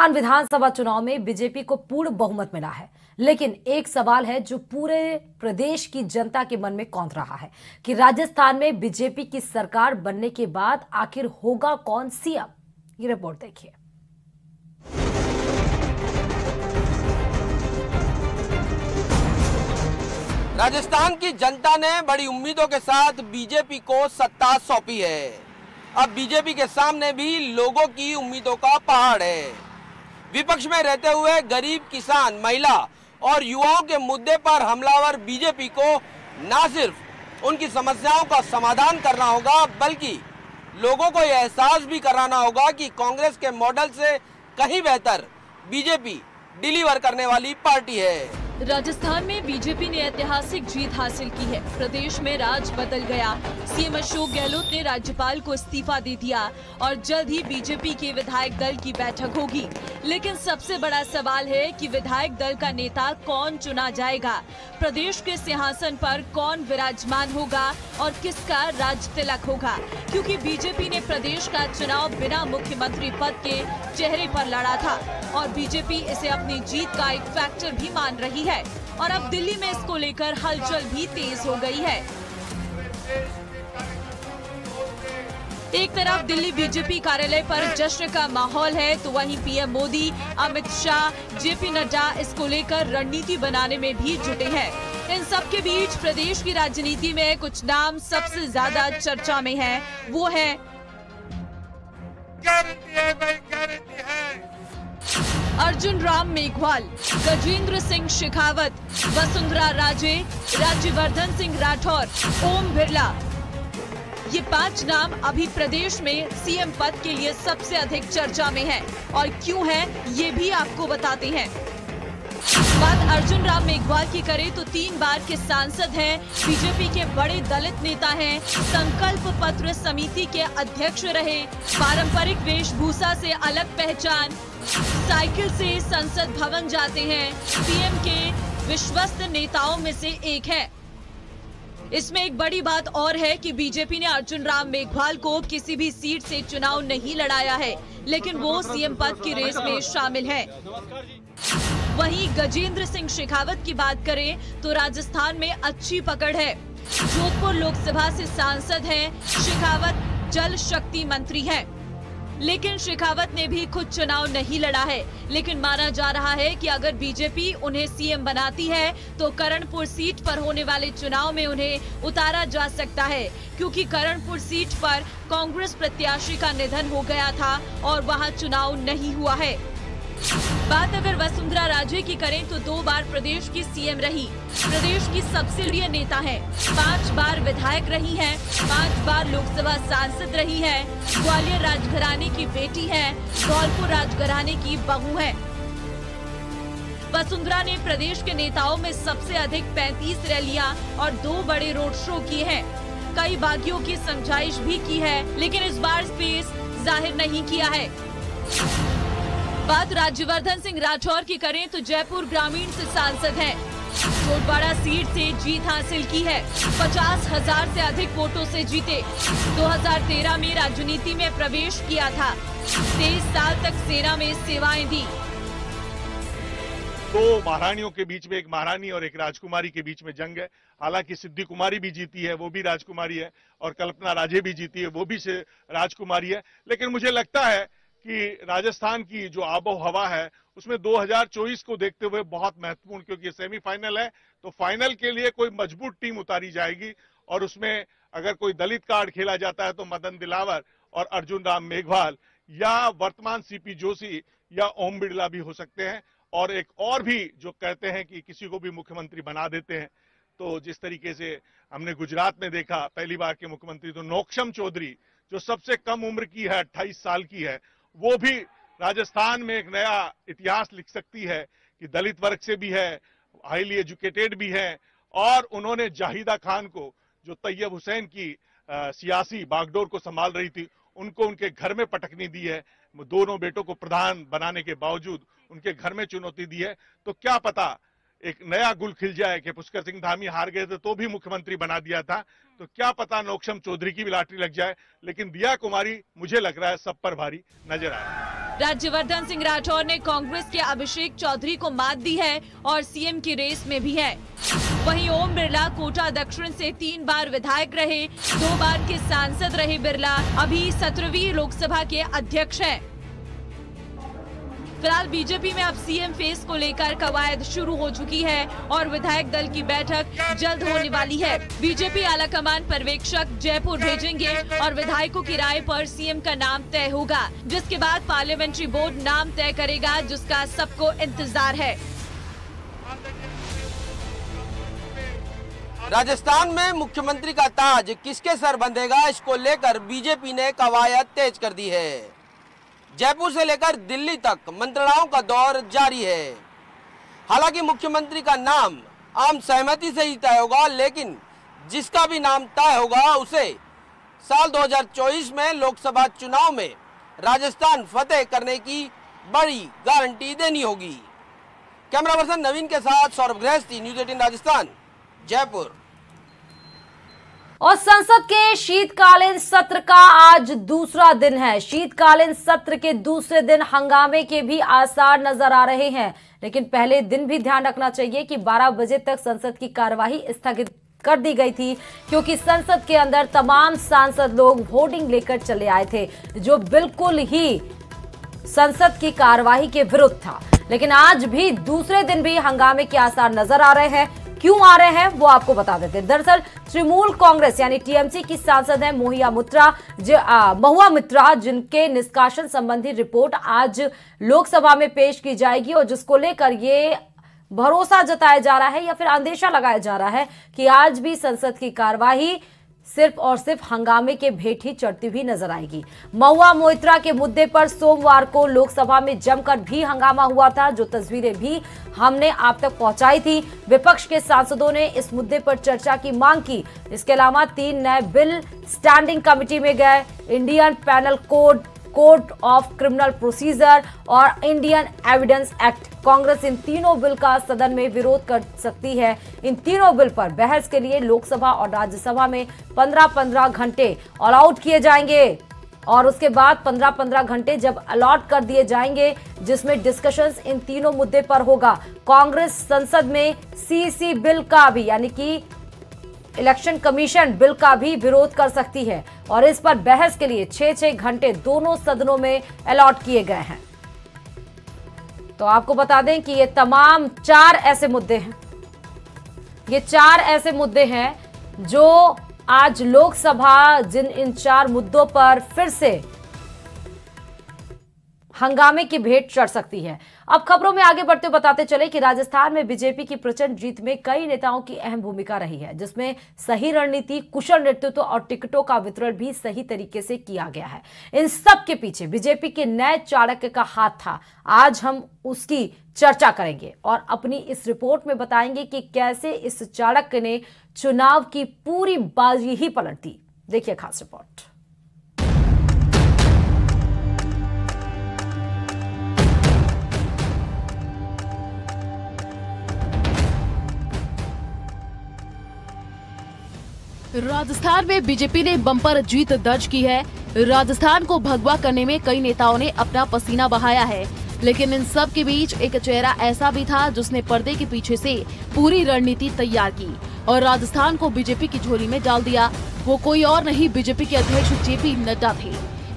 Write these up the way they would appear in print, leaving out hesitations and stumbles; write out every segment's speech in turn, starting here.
विधानसभा चुनाव में बीजेपी को पूर्ण बहुमत मिला है, लेकिन एक सवाल है जो पूरे प्रदेश की जनता के मन में कौंध रहा है कि राजस्थान में बीजेपी की सरकार बनने के बाद आखिर होगा कौन सीएम। ये रिपोर्ट देखिए। राजस्थान की जनता ने बड़ी उम्मीदों के साथ बीजेपी को सत्ता सौंपी है। अब बीजेपी के सामने भी लोगों की उम्मीदों का पहाड़ है। विपक्ष में रहते हुए गरीब, किसान, महिला और युवाओं के मुद्दे पर हमलावर बीजेपी को न सिर्फ उनकी समस्याओं का समाधान करना होगा, बल्कि लोगों को यह एहसास भी कराना होगा कि कांग्रेस के मॉडल से कहीं बेहतर बीजेपी डिलीवर करने वाली पार्टी है। राजस्थान में बीजेपी ने ऐतिहासिक जीत हासिल की है। प्रदेश में राज बदल गया। सीएम अशोक गहलोत ने राज्यपाल को इस्तीफा दे दिया और जल्द ही बीजेपी के विधायक दल की बैठक होगी। लेकिन सबसे बड़ा सवाल है कि विधायक दल का नेता कौन चुना जाएगा, प्रदेश के सिंहासन पर कौन विराजमान होगा और किसका राज तिलक होगा, क्योंकि बीजेपी ने प्रदेश का चुनाव बिना मुख्यमंत्री पद के चेहरे पर लड़ा था और बीजेपी इसे अपनी जीत का एक फैक्टर भी मान रही है और अब दिल्ली में इसको लेकर हलचल भी तेज हो गई है। एक तरफ दिल्ली बीजेपी कार्यालय पर जश्न का माहौल है, तो वहीं पीएम मोदी, अमित शाह, जेपी नड्डा इसको लेकर रणनीति बनाने में भी जुटे हैं। इन सब के बीच प्रदेश की राजनीति में कुछ नाम सबसे ज्यादा चर्चा में हैं। वो है अर्जुन राम मेघवाल, गजेंद्र सिंह शेखावत, वसुंधरा राजे, राज्यवर्धन सिंह राठौर, ओम बिरला। ये 5 नाम अभी प्रदेश में सीएम पद के लिए सबसे अधिक चर्चा में हैं और क्यों है ये भी आपको बताते हैं। बात अर्जुन राम मेघवाल की करें तो 3 बार के सांसद हैं, बीजेपी के बड़े दलित नेता हैं, संकल्प पत्र समिति के अध्यक्ष रहे, पारंपरिक वेशभूषा से अलग पहचान, साइकिल से संसद भवन जाते हैं, पीएम के विश्वस्त नेताओं में से एक है। इसमें एक बड़ी बात और है कि बीजेपी ने अर्जुन राम मेघवाल को किसी भी सीट से चुनाव नहीं लड़ाया है, लेकिन वो सीएम पद की रेस में शामिल है। वहीं गजेंद्र सिंह शेखावत की बात करें तो राजस्थान में अच्छी पकड़ है। जोधपुर लोकसभा से सांसद हैं, शेखावत जल शक्ति मंत्री हैं। लेकिन शेखावत ने भी खुद चुनाव नहीं लड़ा है, लेकिन माना जा रहा है कि अगर बीजेपी उन्हें सीएम बनाती है तो करणपुर सीट पर होने वाले चुनाव में उन्हें उतारा जा सकता है, क्योंकि करणपुर सीट पर कांग्रेस प्रत्याशी का निधन हो गया था और वहां चुनाव नहीं हुआ है। बात अगर वसुंधरा राजे की करें तो 2 बार प्रदेश की सीएम रही, प्रदेश की सबसे प्रिय नेता है, 5 बार विधायक रही हैं, 5 बार लोकसभा सांसद रही हैं, ग्वालियर राजघराने की बेटी है, धौलपुर राजघराने की बहू है। वसुंधरा ने प्रदेश के नेताओं में सबसे अधिक 35 रैलियां और 2 बड़े रोड शो किए हैं, कई बागियों की समझाइश भी की है, लेकिन इस बार स्पेस जाहिर नहीं किया है। बात राज्यवर्धन सिंह राठौर की करें तो जयपुर ग्रामीण से सांसद हैं, कोटवाड़ा सीट से जीत हासिल की है, 50,000 से अधिक वोटों से जीते। 2013 में राजनीति में प्रवेश किया था, 23 साल तक सेना में सेवाएं दी। 2 महारानियों के बीच में, एक महारानी और एक राजकुमारी के बीच में जंग है। हालांकि सिद्धि कुमारी भी जीती है, वो भी राजकुमारी है, और कल्पना राजे भी जीती है, वो भी राजकुमारी है। लेकिन मुझे लगता है कि राजस्थान की जो आबो हवा है उसमें 2024 को देखते हुए बहुत महत्वपूर्ण, क्योंकि सेमीफाइनल है तो फाइनल के लिए कोई मजबूत टीम उतारी जाएगी और उसमें अगर कोई दलित कार्ड खेला जाता है तो मदन दिलावर और अर्जुन राम मेघवाल या वर्तमान सीपी जोशी या ओम बिरला भी हो सकते हैं, और एक और भी जो कहते हैं कि किसी को भी मुख्यमंत्री बना देते हैं। तो जिस तरीके से हमने गुजरात में देखा, पहली बार के मुख्यमंत्री तो नौक्षम चौधरी जो सबसे कम उम्र की है, 28 साल की है, वो भी राजस्थान में एक नया इतिहास लिख सकती है कि दलित वर्ग से भी है, हाईली एजुकेटेड भी है, और उन्होंने जाहिदा खान को, जो तैयब हुसैन की सियासी बागडोर को संभाल रही थी, उनको उनके घर में पटकनी दी है। दोनों बेटों को प्रधान बनाने के बावजूद उनके घर में चुनौती दी है। तो क्या पता एक नया गुल खिल जाए कि पुष्कर सिंह धामी हार गए थे तो भी मुख्यमंत्री बना दिया था, तो क्या पता नौक्षम चौधरी की भी लॉटरी लग जाए। लेकिन दिया कुमारी मुझे लग रहा है सब पर भारी नजर आए। राज्यवर्धन सिंह राठौर ने कांग्रेस के अभिषेक चौधरी को मात दी है और सीएम की रेस में भी है। वहीं ओम बिरला कोटा दक्षिण से 3 बार विधायक रहे, 2 बार के सांसद रहे। बिरला अभी 17वीं लोकसभा के अध्यक्ष हैं। फिलहाल बीजेपी में अब सीएम फेस को लेकर कवायद शुरू हो चुकी है और विधायक दल की बैठक जल्द होने वाली है। बीजेपी आलाकमान पर्यवेक्षक जयपुर भेजेंगे और विधायकों की राय पर सीएम का नाम तय होगा, जिसके बाद पार्लियामेंट्री बोर्ड नाम तय करेगा, जिसका सबको इंतजार है। राजस्थान में मुख्यमंत्री का ताज किसके सर बंधेगा, इसको लेकर बीजेपी ने कवायद तेज कर दी है। जयपुर से लेकर दिल्ली तक मंत्रणाओं का दौर जारी है। हालांकि मुख्यमंत्री का नाम आम सहमति से ही तय होगा, लेकिन जिसका भी नाम तय होगा उसे साल 2024 में लोकसभा चुनाव में राजस्थान फतेह करने की बड़ी गारंटी देनी होगी। कैमरा पर्सन नवीन के साथ सौरभ गृहस्थी, न्यूज़ 18 राजस्थान, जयपुर। और संसद के शीतकालीन सत्र का आज दूसरा दिन है। शीतकालीन सत्र के दूसरे दिन हंगामे के भी आसार नजर आ रहे हैं, लेकिन पहले दिन भी ध्यान रखना चाहिए कि 12 बजे तक संसद की कार्यवाही स्थगित कर दी गई थी, क्योंकि संसद के अंदर तमाम सांसद लोग होर्डिंग लेकर चले आए थे, जो बिल्कुल ही संसद की कार्यवाही के विरुद्ध था। लेकिन आज भी दूसरे दिन भी हंगामे के आसार नजर आ रहे हैं। क्यों आ रहे हैं वो आपको बता देते हैं। दरअसल तृणमूल कांग्रेस यानी टीएमसी की सांसद है महुआ मित्रा, जिनके निष्कासन संबंधी रिपोर्ट आज लोकसभा में पेश की जाएगी और जिसको लेकर ये भरोसा जताया जा रहा है या फिर अंदेशा लगाया जा रहा है कि आज भी संसद की कार्यवाही सिर्फ और सिर्फ हंगामे के भेंट ही चढ़ती हुई नजर आएगी। महुआ मोइत्रा के मुद्दे पर सोमवार को लोकसभा में जमकर भी हंगामा हुआ था, जो तस्वीरें भी हमने आप तक पहुंचाई थी। विपक्ष के सांसदों ने इस मुद्दे पर चर्चा की मांग की। इसके अलावा 3 नए बिल स्टैंडिंग कमेटी में गए। Indian panel code, code of criminal procedure और इंडियन एविडेंस एक्ट। कांग्रेस इन तीनों बिल का सदन में विरोध कर सकती है। इन तीनों बिल पर बहस के लिए लोकसभा और राज्यसभा में 15-15 घंटे अलॉट किए जाएंगे और उसके बाद 15-15 घंटे जब अलॉट कर दिए जाएंगे, जिसमें डिस्कशंस इन तीनों मुद्दे पर होगा। कांग्रेस संसद में सीसी बिल का भी यानी कि इलेक्शन कमीशन बिल का भी विरोध कर सकती है और इस पर बहस के लिए 6-6 घंटे दोनों सदनों में अलॉट किए गए हैं। तो आपको बता दें कि ये तमाम 4 ऐसे मुद्दे हैं, ये 4 ऐसे मुद्दे हैं जो आज लोकसभा इन 4 मुद्दों पर फिर से हंगामे की भेंट चढ़ सकती है। अब खबरों में आगे बढ़ते बताते चले कि राजस्थान में बीजेपी की प्रचंड जीत में कई नेताओं की अहम भूमिका रही है, जिसमें सही रणनीति, कुशल नेतृत्व और टिकटों का वितरण भी सही तरीके से किया गया है। इन सब के पीछे बीजेपी के नए चाणक्य का हाथ था। आज हम उसकी चर्चा करेंगे और अपनी इस रिपोर्ट में बताएंगे कि कैसे इस चाणक्य ने चुनाव की पूरी बाजी ही पलट दी। देखिए खास रिपोर्ट। राजस्थान में बीजेपी ने बम्पर जीत दर्ज की है। राजस्थान को भगवा करने में कई नेताओं ने अपना पसीना बहाया है, लेकिन इन सब के बीच एक चेहरा ऐसा भी था जिसने पर्दे के पीछे से पूरी रणनीति तैयार की और राजस्थान को बीजेपी की झोली में डाल दिया। वो कोई और नहीं, बीजेपी के अध्यक्ष जेपी नड्डा थे।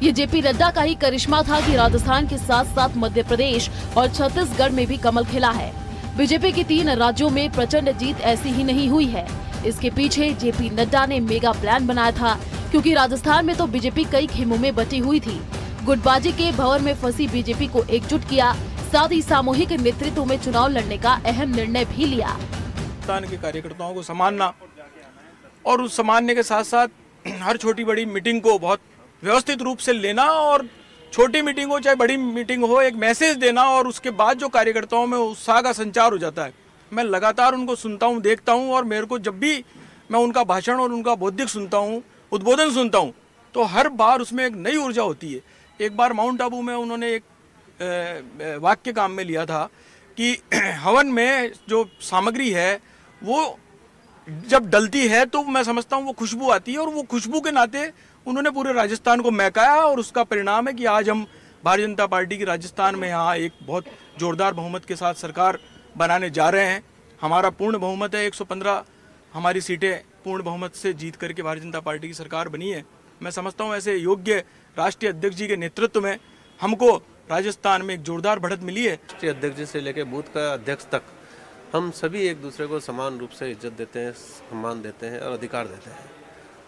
ये जेपी नड्डा का ही करिश्मा था कि राजस्थान के साथ साथ मध्य प्रदेश और छत्तीसगढ़ में भी कमल खिला है। बीजेपी की 3 राज्यों में प्रचंड जीत ऐसी ही नहीं हुई है। इसके पीछे जेपी नड्डा ने मेगा प्लान बनाया था, क्योंकि राजस्थान में तो बीजेपी कई खेमों में बटी हुई थी। गुटबाजी के भंवर में फंसी बीजेपी को एकजुट किया, साथ ही सामूहिक नेतृत्व में चुनाव लड़ने का अहम निर्णय भी लिया। राजस्थान के कार्यकर्ताओं को सम्मानना और उस सम्मानने के साथ साथ हर छोटी बड़ी मीटिंग को बहुत व्यवस्थित रूप से लेना और छोटी मीटिंग हो चाहे बड़ी मीटिंग हो, एक मैसेज देना और उसके बाद जो कार्यकर्ताओं में उत्साह का संचार हो जाता है। मैं लगातार उनको सुनता हूं, देखता हूं और मेरे को जब भी मैं उनका भाषण और उनका बौद्धिक सुनता हूं, उद्बोधन सुनता हूं, तो हर बार उसमें एक नई ऊर्जा होती है। एक बार माउंट आबू में उन्होंने एक वाक्य काम में लिया था कि हवन में जो सामग्री है वो जब डलती है तो मैं समझता हूँ वो खुशबू आती है, और वो खुशबू के नाते उन्होंने पूरे राजस्थान को महकाया, और उसका परिणाम है कि आज हम भारतीय जनता पार्टी की राजस्थान में यहाँ एक बहुत जोरदार बहुमत के साथ सरकार बनाने जा रहे हैं। हमारा पूर्ण बहुमत है, 115 हमारी सीटें पूर्ण बहुमत से जीत करके भारतीय जनता पार्टी की सरकार बनी है। मैं समझता हूँ ऐसे योग्य राष्ट्रीय अध्यक्ष जी के नेतृत्व में हमको राजस्थान में एक जोरदार बढ़त मिली है। राष्ट्रीय अध्यक्ष जी से लेकर बूथ का अध्यक्ष तक हम सभी एक दूसरे को समान रूप से इज्जत देते हैं, सम्मान देते हैं और अधिकार देते हैं,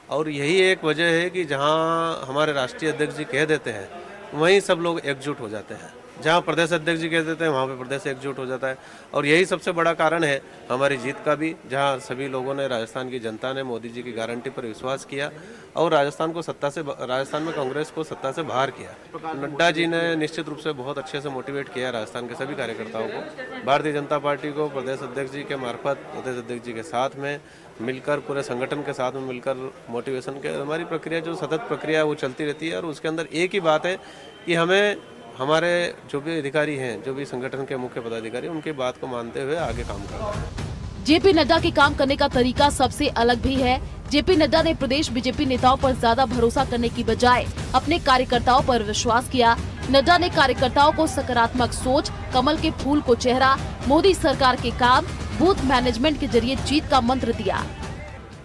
और यही एक वजह है कि जहां हमारे राष्ट्रीय अध्यक्ष जी कह देते हैं वहीं सब लोग एकजुट हो जाते हैं। जहां प्रदेश अध्यक्ष जी कह देते हैं वहां पे प्रदेश एकजुट हो जाता है, और यही सबसे बड़ा कारण है हमारी जीत का भी, जहां सभी लोगों ने, राजस्थान की जनता ने मोदी जी की गारंटी पर विश्वास किया और राजस्थान में कांग्रेस को सत्ता से बाहर किया। नड्डा जी ने निश्चित रूप से बहुत अच्छे से मोटिवेट किया राजस्थान के सभी कार्यकर्ताओं को। भारतीय जनता पार्टी को प्रदेश अध्यक्ष जी के मार्फत, प्रदेश अध्यक्ष जी के साथ में मिलकर, पूरे संगठन के साथ में मिलकर मोटिवेशन के हमारी प्रक्रिया, जो सतत प्रक्रिया वो चलती रहती है, और उसके अंदर एक ही बात है कि हमें हमारे जो भी अधिकारी हैं, जो भी संगठन के मुख्य पदाधिकारी, उनकी बात को मानते हुए आगे काम करना है। जेपी नड्डा के काम करने का तरीका सबसे अलग भी है। जेपी नड्डा ने प्रदेश बीजेपी नेताओं पर ज्यादा भरोसा करने की बजाय अपने कार्यकर्ताओं पर विश्वास किया। नड्डा ने कार्यकर्ताओं को सकारात्मक सोच, कमल के फूल को चेहरा, मोदी सरकार के काम, बूथ मैनेजमेंट के जरिए जीत का मंत्र दिया।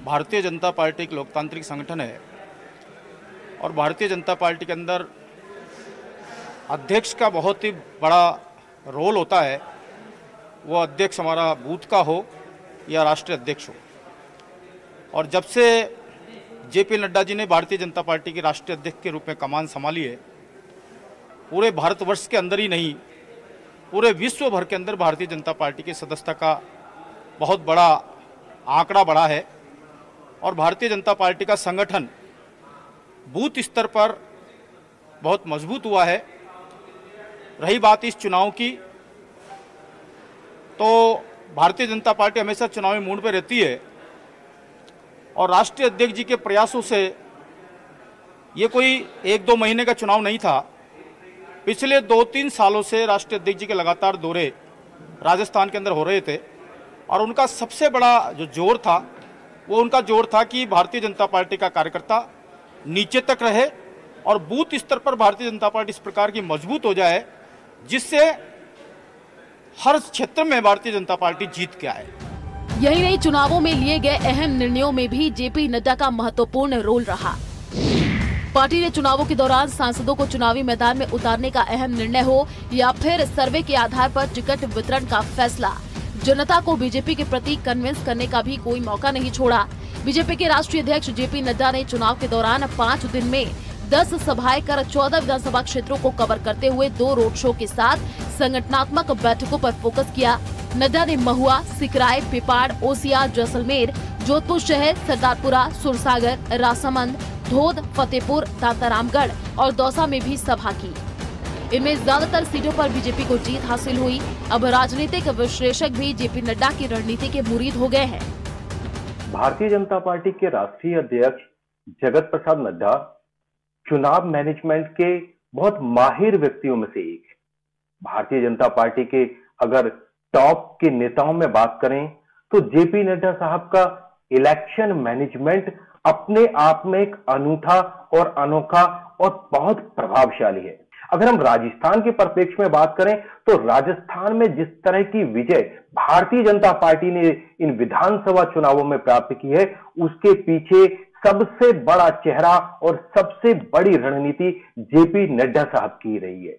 भारतीय जनता पार्टी एक लोकतांत्रिक संगठन है, और भारतीय जनता पार्टी के अंदर अध्यक्ष का बहुत ही बड़ा रोल होता है। वो अध्यक्ष हमारा बूथ का हो या राष्ट्रीय अध्यक्ष हो, और जब से जेपी नड्डा जी ने भारतीय जनता पार्टी के राष्ट्रीय अध्यक्ष के रूप में कमान संभाली है, पूरे भारतवर्ष के अंदर ही नहीं, पूरे विश्व भर के अंदर भारतीय जनता पार्टी की सदस्यता का बहुत बड़ा आंकड़ा बढ़ा है, और भारतीय जनता पार्टी का संगठन बूथ स्तर पर बहुत मजबूत हुआ है। रही बात इस चुनाव की, तो भारतीय जनता पार्टी हमेशा चुनावी मूड पर रहती है, और राष्ट्रीय अध्यक्ष जी के प्रयासों से ये कोई 1-2 महीने का चुनाव नहीं था। पिछले 2-3 सालों से राष्ट्रीय अध्यक्ष जी के लगातार दौरे राजस्थान के अंदर हो रहे थे, और उनका सबसे बड़ा जो जोर था वो उनका जोर था कि भारतीय जनता पार्टी का कार्यकर्ता नीचे तक रहे, और बूथ स्तर पर भारतीय जनता पार्टी इस प्रकार की मजबूत हो जाए जिससे हर क्षेत्र में भारतीय जनता पार्टी जीत के आए। यही नहीं, चुनावों में लिए गए अहम निर्णयों में भी जेपी नड्डा का महत्वपूर्ण रोल रहा। पार्टी ने चुनावों के दौरान सांसदों को चुनावी मैदान में उतारने का अहम निर्णय हो या फिर सर्वे के आधार पर टिकट वितरण का फैसला, जनता को बीजेपी के प्रति कन्विंस करने का भी कोई मौका नहीं छोड़ा। बीजेपी के राष्ट्रीय अध्यक्ष जेपी नड्डा ने चुनाव के दौरान 5 दिन में 10 सभाएं कर 14 विधानसभा क्षेत्रों को कवर करते हुए 2 रोड शो के साथ संगठनात्मक बैठकों पर फोकस किया। नड्डा ने महुआ, सिकराय, पिपाड़, ओसिया, जैसलमेर, जोधपुर शहर, सरदारपुरा, सुरसागर, राजसमंद, धोद, फतेहपुर, दांतारामगढ़ और दौसा में भी सभा की। इनमें ज्यादातर सीटों पर बीजेपी को जीत हासिल हुई। अब राजनीतिक विश्लेषक भी जेपी नड्डा की रणनीति के मुरीद हो गए हैं। भारतीय जनता पार्टी के राष्ट्रीय अध्यक्ष जगत प्रसाद नड्डा चुनाव मैनेजमेंट के बहुत माहिर व्यक्तियों में से एक। भारतीय जनता पार्टी के अगर टॉप के नेताओं में बात करें तो जेपी नड्डा साहब का इलेक्शन मैनेजमेंट अपने आप में एक अनूठा और अनोखा और बहुत प्रभावशाली है। अगर हम राजस्थान के परिप्रेक्ष्य में बात करें तो राजस्थान में जिस तरह की विजय भारतीय जनता पार्टी ने इन विधानसभा चुनावों में प्राप्त की है, उसके पीछे सबसे बड़ा चेहरा और सबसे बड़ी रणनीति जेपी नड्डा साहब की रही है।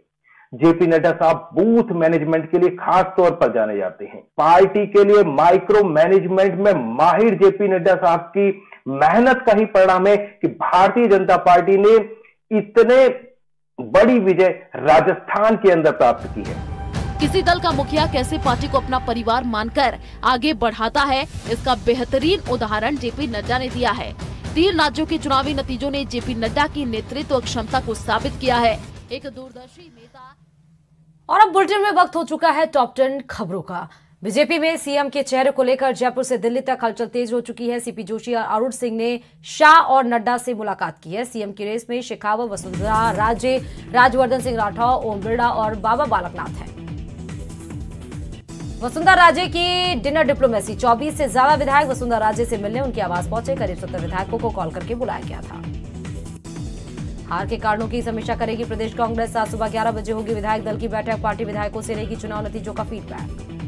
जेपी नड्डा साहब बूथ मैनेजमेंट के लिए खास तौर पर जाने जाते हैं। पार्टी के लिए माइक्रो मैनेजमेंट में माहिर जेपी नड्डा साहब की मेहनत का ही परिणाम है कि भारतीय जनता पार्टी ने इतने बड़ी विजय राजस्थान के अंदर प्राप्त की है। किसी दल का मुखिया कैसे पार्टी को अपना परिवार मानकर आगे बढ़ाता है, इसका बेहतरीन उदाहरण जेपी नड्डा ने दिया है। 3 राज्यों के चुनावी नतीजों ने जेपी नड्डा की नेतृत्व क्षमता को साबित किया है। एक दूरदर्शी नेता। और अब बुलेटिन में वक्त हो चुका है टॉप 10 खबरों का। बीजेपी में सीएम के चेहरे को लेकर जयपुर से दिल्ली तक हलचल तेज हो चुकी है। सीपी जोशी और अरुण सिंह ने शाह और नड्डा से मुलाकात की है। सीएम की रेस में शेखावत, वसुंधरा राजे, राज्यवर्धन सिंह राठौर, ओम बिरला और बाबा बालकनाथ हैं। वसुंधरा राजे की डिनर डिप्लोमेसी। 24 से ज्यादा विधायक वसुंधरा राजे से मिलने उनके आवास पहुंचे। करीब 70 विधायकों को कॉल करके बुलाया गया था। हार के कारणों की समीक्षा करेगी प्रदेश कांग्रेस। आज सुबह 11 बजे होगी विधायक दल की बैठक। पार्टी विधायकों से लेगी चुनाव नतीजों का फीडबैक।